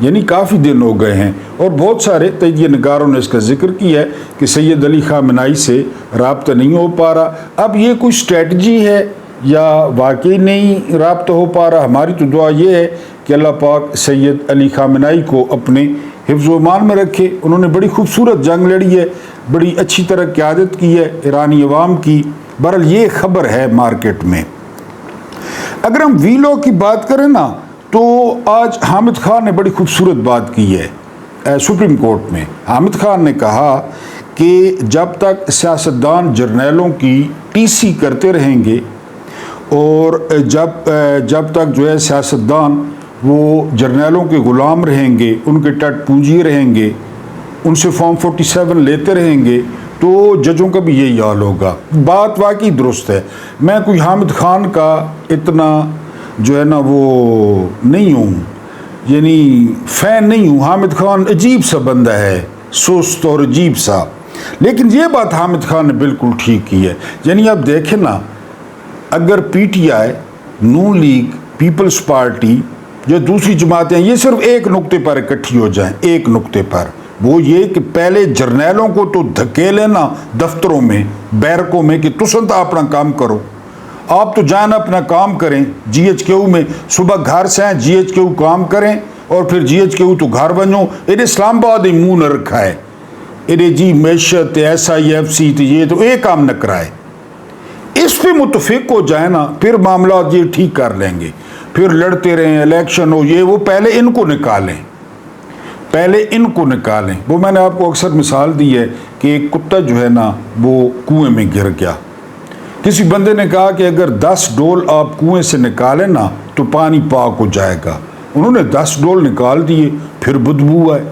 یعنی کافی دن ہو گئے ہیں، اور بہت سارے تجزیہ نگاروں نے اس کا ذکر کیا ہے کہ سید علی خامنہئی سے رابطہ نہیں ہو پا رہا۔ اب یہ کوئی اسٹریٹجی ہے یا واقعی نہیں رابطہ ہو پا رہا؟ ہماری تو دعا یہ ہے کہ اللہ پاک سید علی خامنہئی کو اپنے حفظ و امان میں رکھے۔ انہوں نے بڑی خوبصورت جنگ لڑی ہے، بڑی اچھی طرح قیادت کی ہے ایرانی عوام کی۔ بہرحال یہ خبر ہے مارکیٹ میں۔ اگر ہم ویلو کی بات کریں نا، تو آج حامد خان نے بڑی خوبصورت بات کی ہے سپریم کورٹ میں۔ حامد خان نے کہا کہ جب تک سیاستدان جرنیلوں کی ٹی سی کرتے رہیں گے، اور جب تک جو ہے سیاستدان وہ جرنیلوں کے غلام رہیں گے، ان کے ٹٹ پونجی رہیں گے، ان سے فارم 47 لیتے رہیں گے، تو ججوں کا بھی یہی حال ہوگا۔ بات واقعی درست ہے۔ میں کوئی حامد خان کا اتنا جو ہے نا وہ نہیں ہوں، یعنی فین نہیں ہوں۔ حامد خان عجیب سا بندہ ہے، سست اور عجیب سا، لیکن یہ بات حامد خان نے بالکل ٹھیک کی ہے۔ یعنی آپ دیکھیں نا، اگر P T I, Noon League, Peoples Party جو دوسری جماعتیں یہ صرف ایک نقطے پر اکٹھی ہو جائیں، ایک نقطے پر، وہ یہ کہ پہلے جرنیلوں کو تو دھکے لینا دفتروں میں، بیرکوں میں، کہ تسن تو اپنا کام کرو، آپ تو جائیں اپنا کام کریں جی ایچ کے او میں، صبح گھر سے آئیں جی ایچ کے او کام کریں، اور پھر جی ایچ کے او تو گھر بنو۔ انہیں اسلام آباد منہ نہ رکھا ہے، انہیں جی معیشت ایس آئی ایف سی تو یہ تو ایک کام نہ کرائے۔ اس پہ متفق ہو جائیں نا، پھر معاملات یہ ٹھیک کر لیں گے۔ پھر لڑتے رہیں، الیکشن ہو یہ وہ، پہلے ان کو نکالیں، پہلے ان کو نکالیں۔ وہ میں نے آپ کو اکثر مثال دی ہے کہ ایک کتا جو ہے نا وہ کنویں میں گر گیا۔ کسی بندے نے کہا کہ اگر 10 ڈول آپ کنویں سے نکالیں نا تو پانی پاک ہو جائے گا۔ انہوں نے 10 ڈول نکال دیے، پھر بدبو آئے۔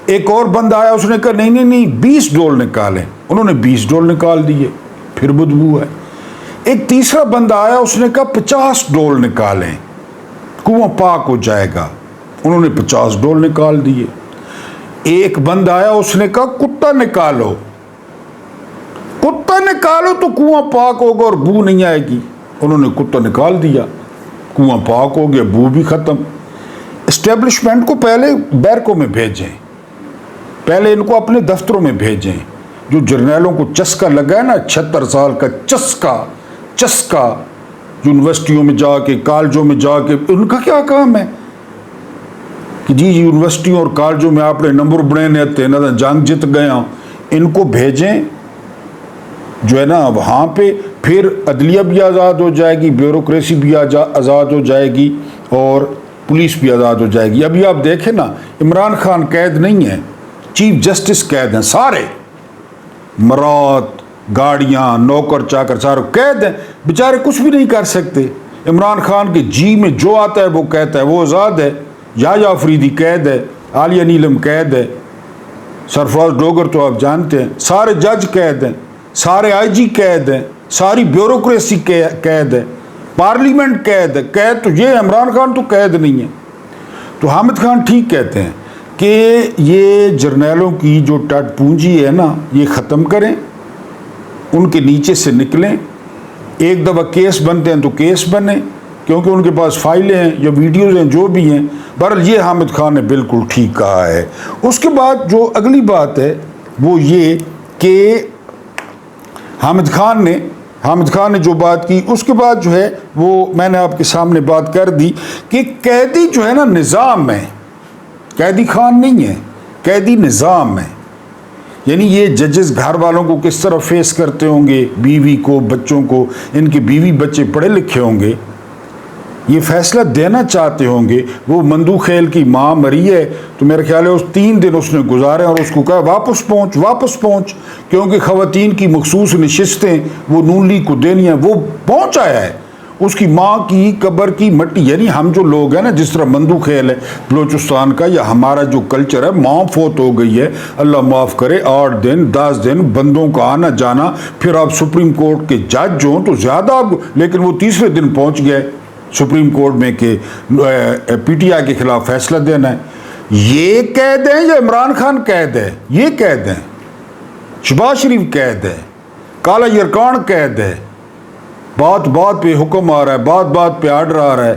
ایک اور بندہ آیا، اس نے کہا نہیں 20 ڈول نکالیں، انہوں نے 20 ڈول نکال دیے، پھر بدبو آئے۔ ایک تیسرا بندہ آیا، اس نے کہا 50 ڈول نکالیں، کنواں پاک ہو جائے گا، انہوں نے 50 ڈول نکال دیے۔ ایک بندہ آیا، اس نے کہا کتا نکالو، کتا نکالو تو کنواں پاک ہوگا اور بو نہیں آئے گی، انہوں نے کتا نکال دیا، کنواں پاک ہو گیا، بو بھی ختم۔ اسٹیبلشمنٹ کو پہلے بیرکوں میں بھیجیں، پہلے ان کو اپنے دفتروں میں بھیجیں۔ جو جرنیلوں کو چسکا لگا ہے نا، 76 سال کا چسکا، یونیورسٹیوں میں جا کے، کالجوں میں جا کے، ان کا کیا کام ہے کہ جی یونیورسٹیوں اور کالجوں میں آپ نے نمبر بڑھانے آتے ہیں، نہ جنگ جت گیا، ان کو بھیجیں جو ہے نا وہاں پہ۔ پھر عدلیہ بھی آزاد ہو جائے گی، بیوروکریسی بھی آزاد ہو جائے گی، اور پولیس بھی آزاد ہو جائے گی۔ ابھی آپ دیکھیں نا، عمران خان قید نہیں ہے، چیف جسٹس قید ہیں، سارے مرات، گاڑیاں، نوکر چاکر سارے قید ہیں، بیچارے کچھ بھی نہیں کر سکتے۔ عمران خان کے جی میں جو آتا ہے وہ کہتا ہے، وہ آزاد ہے۔ یا افریدی قید ہے، عالیہ نیلم قید ہے، سرفراز ڈوگر تو آپ جانتے ہیں، سارے جج قید ہیں، سارے آئی جی قید ہیں، ساری بیوروکریسی قید ہے، پارلیمنٹ قید ہے۔ قید تو یہ عمران خان تو قید نہیں ہے۔ تو حامد خان ٹھیک کہتے ہیں کہ یہ جرنیلوں کی جو ٹٹ پونجی ہے نا، یہ ختم کریں، ان کے نیچے سے نکلیں۔ ایک دفعہ کیس بنتے ہیں تو کیس بنے، کیونکہ ان کے پاس فائلیں ہیں یا ویڈیوز ہیں جو بھی ہیں۔ بہرحال یہ حامد خان نے بالکل ٹھیک کہا ہے۔ اس کے بعد جو اگلی بات ہے وہ یہ کہ حامد خان نے جو بات کی، اس کے بعد جو ہے وہ میں نے آپ کے سامنے بات کر دی کہ قیدی جو ہے نا نظام ہے، قیدی خان نہیں ہے، قیدی نظام ہے۔ یعنی یہ ججز گھر والوں کو کس طرح فیس کرتے ہوں گے، بیوی کو، بچوں کو، ان کے بیوی بچے پڑھے لکھے ہوں گے، یہ فیصلہ دینا چاہتے ہوں گے۔ وہ مندو خیل کی ماں مری ہے تو میرے خیال ہے 3 دن اس نے گزارے، اور اس کو کہا واپس پہنچ، کیونکہ خواتین کی مخصوص نشستیں وہ نون لیگ کو دینی ہیں، وہ پہنچ آیا ہے۔ اس کی ماں کی قبر کی مٹی، یعنی ہم جو لوگ ہیں نا، جس طرح مندو خیل ہے بلوچستان کا، یا ہمارا جو کلچر ہے، ماں فوت ہو گئی ہے، اللہ معاف کرے، 8 دن 10 دن بندوں کا آنا جانا، پھر آپ سپریم کورٹ کے جج ہوں تو زیادہ آپ، لیکن وہ تیسرے دن پہنچ گئے سپریم کورٹ میں کہ پی ٹی آئی کے خلاف فیصلہ دینا ہے۔ یہ قید ہے یا عمران خان قید ہے؟ یہ قید ہے، شہباز شریف قید ہے، کالا یرکان قید ہے، بات پہ حکم آ رہا ہے، بات پہ آرڈر آ رہا ہے،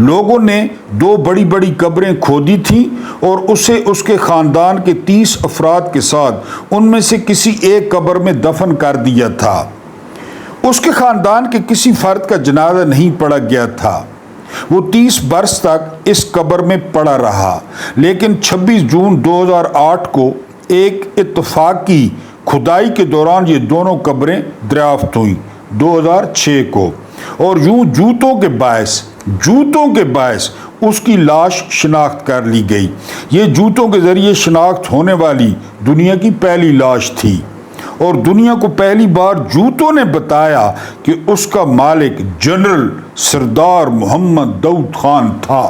لوگوں نے 2 بڑی بڑی قبریں کھودی تھیں اور اسے اس کے خاندان کے 30 افراد کے ساتھ ان میں سے کسی ایک قبر میں دفن کر دیا تھا۔ اس کے خاندان کے کسی فرد کا جنازہ نہیں پڑا گیا تھا۔ وہ 30 برس تک اس قبر میں پڑا رہا، لیکن 26 جون 2008 کو ایک اتفاقی کھدائی کے دوران یہ دونوں قبریں دریافت ہوئیں 2006 کو، اور یوں جوتوں کے باعث اس کی لاش شناخت کر لی گئی۔ یہ جوتوں کے ذریعے شناخت ہونے والی دنیا کی پہلی لاش تھی، اور دنیا کو پہلی بار جوتوں نے بتایا کہ اس کا مالک جنرل سردار محمد داؤد خان تھا۔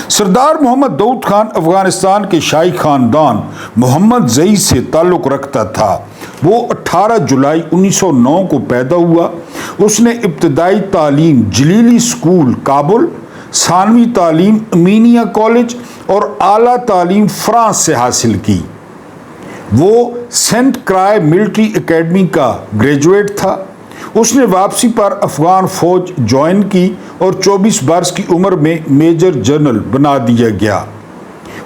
سردار محمد داؤد خان افغانستان کے شاہی خاندان محمد زئی سے تعلق رکھتا تھا۔ وہ 18 جولائی 1909 کو پیدا ہوا۔ اس نے ابتدائی تعلیم جلیلی اسکول کابل، ثانوی تعلیم امینیہ کالج اور اعلیٰ تعلیم فرانس سے حاصل کی۔ وہ سینٹ کرائے ملٹری اکیڈمی کا گریجویٹ تھا۔ اس نے واپسی پر افغان فوج جوائن کی اور 24 برس کی عمر میں میجر جنرل بنا دیا گیا۔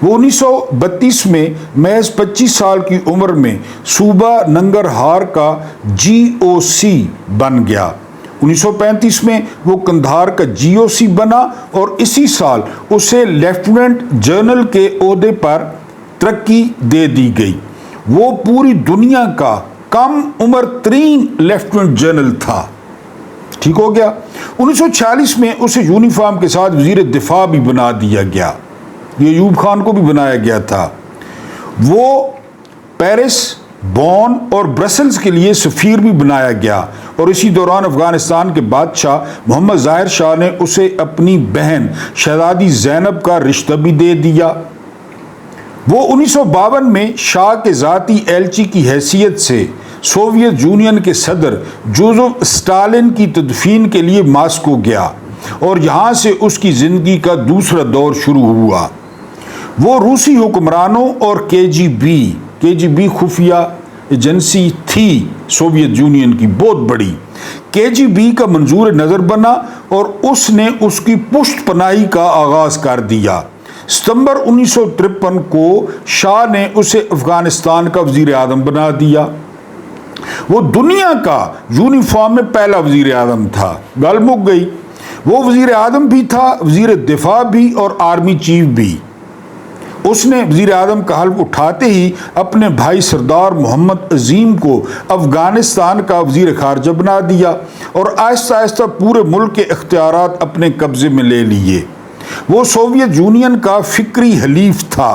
وہ 1932 میں محض 25 سال کی عمر میں صوبہ ننگرہار کا GOC بن گیا۔ 1935 میں وہ قندھار کا GOC بنا اور اسی سال اسے لیفٹیننٹ جنرل کے عہدے پر ترقی دے دی گئی۔ وہ پوری دنیا کا کم عمر ترین لیفٹیننٹ جنرل تھا۔ ٹھیک ہو گیا۔ 1946 میں اسے یونیفارم کے ساتھ وزیر دفاع بھی بنا دیا گیا۔ یہ ایوب خان کو بھی بنایا گیا تھا۔ وہ پیرس، بون اور برسلز کے لیے سفیر بھی بنایا گیا، اور اسی دوران افغانستان کے بادشاہ محمد ظاہر شاہ نے اسے اپنی بہن شہزادی زینب کا رشتہ بھی دے دیا۔ وہ 1952 میں شاہ کے ذاتی ایلچی کی حیثیت سے سوویت یونین کے صدر جوزف اسٹالن کی تدفین کے لیے ماسکو گیا، اور یہاں سے اس کی زندگی کا دوسرا دور شروع ہوا۔ وہ روسی حکمرانوں اور KGB خفیہ ایجنسی تھی سوویت یونین کی بہت بڑی، KGB کا منظور نظر بنا اور اس نے اس کی پشت پناہی کا آغاز کر دیا۔ ستمبر 1953 کو شاہ نے اسے افغانستان کا وزیر اعظم بنا دیا۔ وہ دنیا کا یونیفارم میں پہلا وزیر اعظم تھا۔ گل مک گئی۔ وہ وزیر اعظم بھی تھا، وزیر دفاع بھی اور آرمی چیف بھی۔ اس نے وزیر اعظم کا حلف اٹھاتے ہی اپنے بھائی سردار محمد عظیم کو افغانستان کا وزیر خارجہ بنا دیا اور آہستہ آہستہ پورے ملک کے اختیارات اپنے قبضے میں لے لیے۔ وہ سوویت یونین کا فکری حلیف تھا،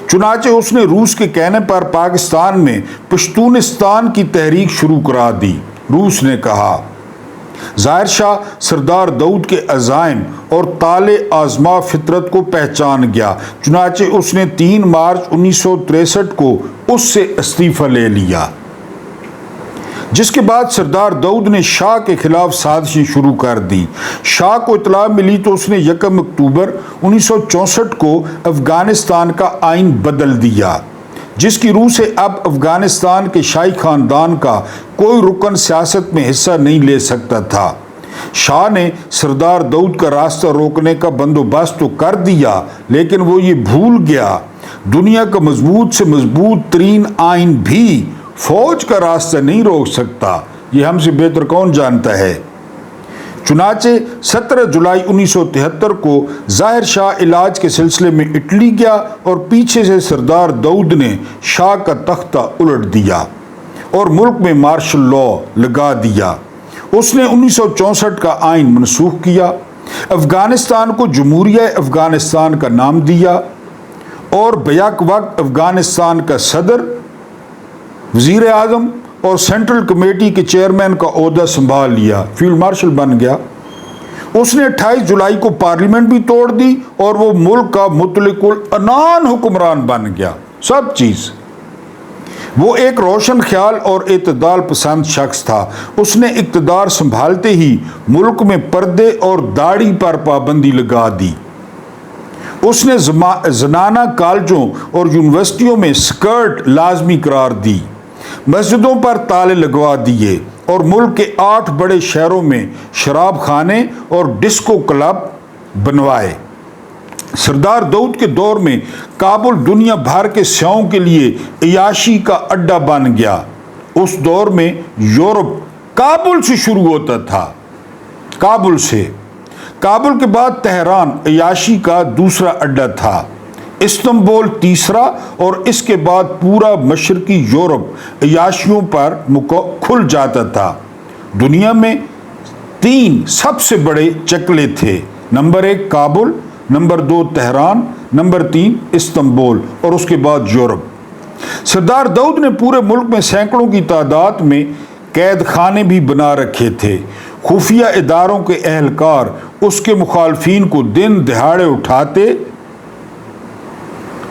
چنانچہ اس نے روس کے کہنے پر پاکستان میں پشتونستان کی تحریک شروع کرا دی۔ روس نے کہا، ظاہر شاہ سردار داؤد کے عزائم اور طالع آزما فطرت کو پہچان گیا، چنانچہ اس نے 3 مارچ 1963 کو اس سے استعفیٰ لے لیا، جس کے بعد سردار داؤد نے شاہ کے خلاف سازشیں شروع کر دی۔ شاہ کو اطلاع ملی تو اس نے 1 اکتوبر 1964 کو افغانستان کا آئین بدل دیا، جس کی روح سے اب افغانستان کے شاہی خاندان کا کوئی رکن سیاست میں حصہ نہیں لے سکتا تھا۔ شاہ نے سردار داؤد کا راستہ روکنے کا بندوبست تو کر دیا، لیکن وہ یہ بھول گیا دنیا کا مضبوط سے مضبوط ترین آئین بھی فوج کا راستہ نہیں روک سکتا۔ یہ ہم سے بہتر کون جانتا ہے۔ چنانچہ 17 جولائی 1973 کو ظاہر شاہ علاج کے سلسلے میں اٹلی گیا اور پیچھے سے سردار داؤد نے شاہ کا تختہ الٹ دیا اور ملک میں مارشل لا لگا دیا۔ اس نے 1964 کا آئین منسوخ کیا، افغانستان کو جمہوریہ افغانستان کا نام دیا اور بیک وقت افغانستان کا صدر، وزیر اعظم اور سینٹرل کمیٹی کے چیئرمین کا عہدہ سنبھال لیا، فیلڈ مارشل بن گیا۔ اس نے 28 جولائی کو پارلیمنٹ بھی توڑ دی اور وہ ملک کا مطلق العنان حکمران بن گیا۔ سب چیز وہ ایک روشن خیال اور اعتدال پسند شخص تھا۔ اس نے اقتدار سنبھالتے ہی ملک میں پردے اور داڑھی پر پابندی لگا دی۔ اس نے زنانہ کالجوں اور یونیورسٹیوں میں سکرٹ لازمی قرار دی، مسجدوں پر تالے لگوا دیے اور ملک کے 8 بڑے شہروں میں شراب خانے اور ڈسکو کلب بنوائے۔ سردار داؤد کے دور میں کابل دنیا بھر کے سیاحوں کے لیے عیاشی کا اڈا بن گیا۔ اس دور میں یورپ کابل سے شروع ہوتا تھا، کابل سے۔ کابل کے بعد تہران عیاشی کا دوسرا اڈا تھا، استنبول تیسرا، اور اس کے بعد پورا مشرقی یورپ عیاشیوں پر کھل جاتا تھا۔ دنیا میں 3 سب سے بڑے چکلے تھے، number 1 Kabul, number 2 Tehran, number 3 Istanbul, اور اس کے بعد یورپ۔ سردار داؤد نے پورے ملک میں سینکڑوں کی تعداد میں قید خانے بھی بنا رکھے تھے۔ خفیہ اداروں کے اہلکار اس کے مخالفین کو دن دہاڑے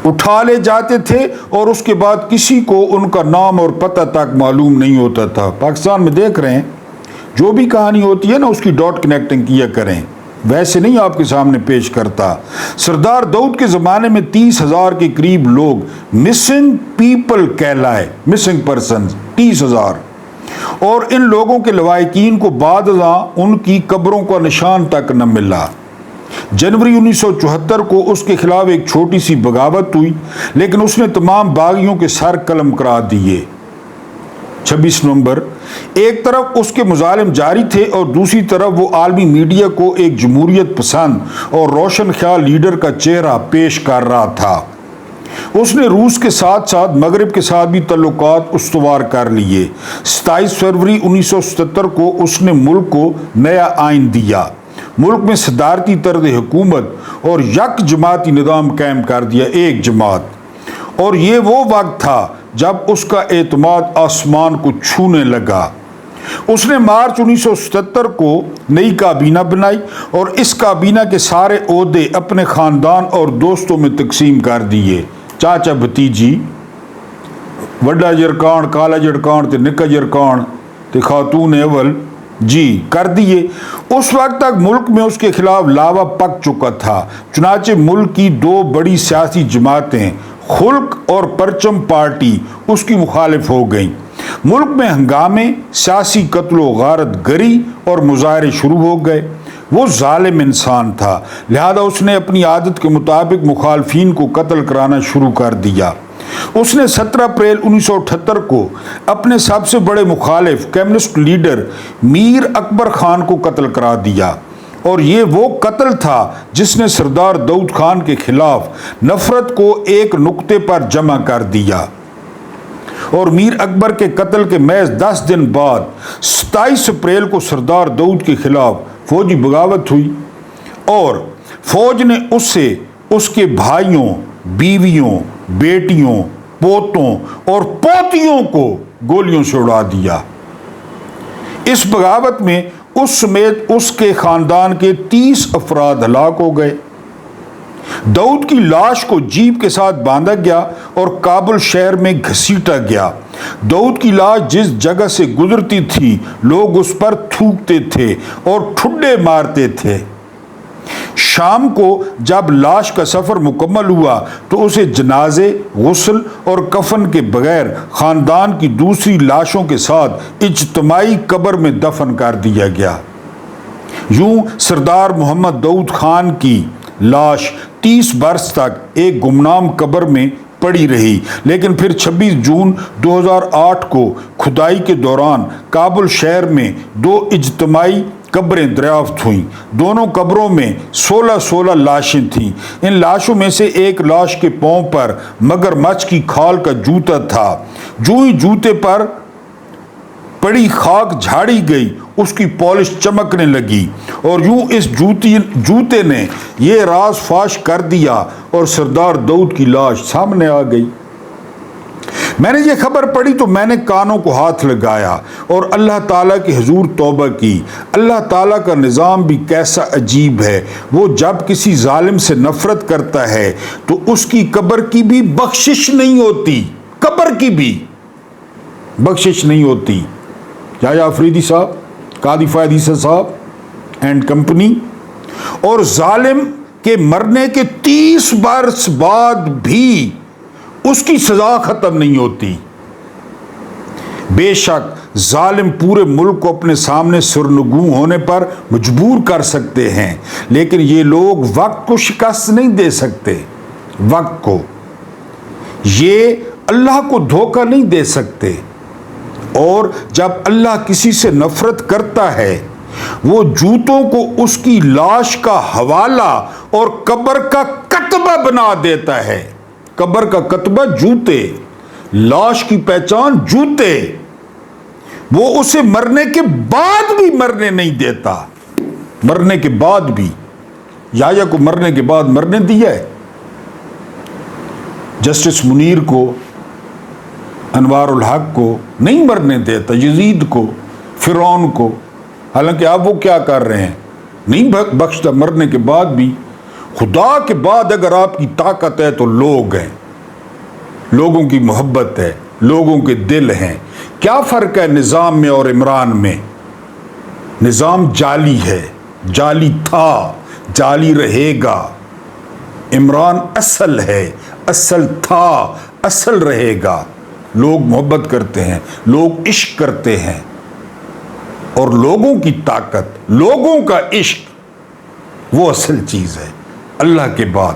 اٹھا لے جاتے تھے، اور اس کے بعد کسی کو ان کا نام اور پتہ تک معلوم نہیں ہوتا تھا۔ پاکستان میں دیکھ رہے ہیں، جو بھی کہانی ہوتی ہے نا اس کی ڈاٹ کنیکٹنگ کیا کریں، ویسے نہیں آپ کے سامنے پیش کرتا۔ سردار داؤد کے زمانے میں 30,000 کے قریب لوگ مسنگ پیپل کہلائے، مسنگ پرسنز 30,000، اور ان لوگوں کے لواحقین کو بعد ازاں ان کی قبروں کا نشان تک نہ ملا۔ جنوری 1974 کو اس کے خلاف ایک چھوٹی سی بغاوت ہوئی، لیکن اس نے تمام باغیوں کے سر قلم کرا دیے۔ 26 نومبر، ایک طرف اس کے مظالم جاری تھے اور دوسری طرف وہ عالمی میڈیا کو ایک جمہوریت پسند اور روشن خیال لیڈر کا چہرہ پیش کر رہا تھا۔ اس نے روس کے ساتھ ساتھ مغرب کے ساتھ بھی تعلقات استوار کر لیے۔ 27 فروری 1977 کو اس نے ملک کو نیا آئین دیا، ملک میں صدارتی طرز حکومت اور یک جماعتی نظام قائم کر دیا، ایک جماعت۔ اور یہ وہ وقت تھا جب اس کا اعتماد آسمان کو چھونے لگا۔ اس نے مارچ 1977 کو نئی کابینہ بنائی اور اس کابینہ کے سارے عہدے اپنے خاندان اور دوستوں میں تقسیم کر دیے۔ چاچا بھتیجی، وڈا جرکان کالا جرکان تے نکا جرکان تے خاتون اول جی کر دیے۔ اس وقت تک ملک میں اس کے خلاف لاوا پک چکا تھا، چنانچہ ملک کی 2 بڑی سیاسی جماعتیں، خلق اور پرچم پارٹی، اس کی مخالف ہو گئیں۔ ملک میں ہنگامے، سیاسی قتل و غارت گری اور مظاہرے شروع ہو گئے۔ وہ ظالم انسان تھا، لہذا اس نے اپنی عادت کے مطابق مخالفین کو قتل کرانا شروع کر دیا۔ اس نے 17 اپریل 1978 کو اپنے سب سے بڑے مخالف کمیونسٹ لیڈر میر اکبر خان کو قتل کرا دیا، اور یہ وہ قتل تھا جس نے سردار داؤد خان کے خلاف نفرت کو ایک نقطے پر جمع کر دیا۔ اور میر اکبر کے قتل کے محض 10 دن بعد 27 اپریل کو سردار داؤد کے خلاف فوجی بغاوت ہوئی، اور فوج نے اسے، اس کے بھائیوں، بیویوں، بیٹیوں، پوتوں اور پوتیوں کو گولیوں سے اڑا دیا۔ اس بغاوت میں اس سمیت اس کے خاندان کے 30 افراد ہلاک ہو گئے۔ داؤد کی لاش کو جیپ کے ساتھ باندھا گیا اور کابل شہر میں گھسیٹا گیا۔ داؤد کی لاش جس جگہ سے گزرتی تھی لوگ اس پر تھوکتے تھے اور ٹھڈے مارتے تھے۔ شام کو جب لاش کا سفر مکمل ہوا تو اسے جنازے، غسل اور کفن کے بغیر خاندان کی دوسری لاشوں کے ساتھ اجتماعی قبر میں دفن کر دیا گیا۔ یوں سردار محمد داؤد خان کی لاش 30 برس تک ایک گمنام قبر میں پڑی رہی، لیکن پھر 26 جون 2008 کو کھدائی کے دوران کابل شہر میں 2 اجتماعی قبریں دریافت ہوئیں۔ دونوں قبروں میں 16 لاشیں تھیں۔ ان لاشوں میں سے ایک لاش کے پاؤں پر مگرمچھ کی کھال کا جوتا تھا۔ جو ہی جوتے پر پڑی خاک جھاڑی گئی اس کی پالش چمکنے لگی، اور یوں اس جوتے نے یہ راز فاش کر دیا اور سردار داؤد کی لاش سامنے آ گئی۔ میں نے یہ خبر پڑھی تو میں نے کانوں کو ہاتھ لگایا اور اللہ تعالیٰ کے حضور توبہ کی۔ اللہ تعالیٰ کا نظام بھی کیسا عجیب ہے، وہ جب کسی ظالم سے نفرت کرتا ہے تو اس کی قبر کی بھی بخشش نہیں ہوتی، قبر کی بھی بخشش نہیں ہوتی۔ یحییٰ آفریدی صاحب، قاضی فائد عیسیٰ صاحب اینڈ کمپنی۔ اور ظالم کے مرنے کے 30 برس بعد بھی اس کی سزا ختم نہیں ہوتی۔ بے شک ظالم پورے ملک کو اپنے سامنے سرنگوں ہونے پر مجبور کر سکتے ہیں، لیکن یہ لوگ وقت کو شکست نہیں دے سکتے۔ وقت کو، یہ اللہ کو دھوکہ نہیں دے سکتے۔ اور جب اللہ کسی سے نفرت کرتا ہے، وہ جوتوں کو اس کی لاش کا حوالہ اور قبر کا کتبہ بنا دیتا ہے۔ قبر کا کتبہ جوتے، لاش کی پہچان جوتے۔ وہ اسے مرنے کے بعد بھی مرنے نہیں دیتا، مرنے کے بعد بھی۔ یحییٰ کو مرنے کے بعد مرنے دیا ہے؟ جسٹس منیر کو، انوار الحق کو نہیں مرنے دیتا، یزید کو، فرعون کو، حالانکہ اب وہ کیا کر رہے ہیں؟ نہیں بخشتا مرنے کے بعد بھی۔ خدا کے بعد اگر آپ کی طاقت ہے تو لوگ ہیں، لوگوں کی محبت ہے، لوگوں کے دل ہیں۔ کیا فرق ہے نظام میں اور عمران میں؟ نظام جعلی ہے، جعلی تھا، جعلی رہے گا۔ عمران اصل ہے، اصل تھا، اصل رہے گا۔ لوگ محبت کرتے ہیں، لوگ عشق کرتے ہیں، اور لوگوں کی طاقت، لوگوں کا عشق، وہ اصل چیز ہے اللہ کے بعد۔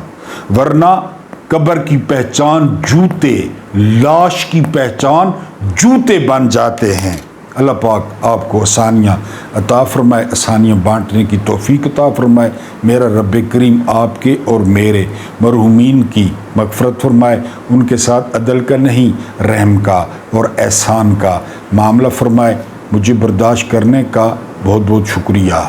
ورنہ قبر کی پہچان جوتے، لاش کی پہچان جوتے بن جاتے ہیں۔ اللہ پاک آپ کو آسانیاں عطا فرمائے، آسانیاں بانٹنے کی توفیق عطا فرمائے۔ میرا رب کریم آپ کے اور میرے مرحومین کی مغفرت فرمائے، ان کے ساتھ عدل کا نہیں رحم کا اور احسان کا معاملہ فرمائے۔ مجھے برداشت کرنے کا بہت بہت شکریہ۔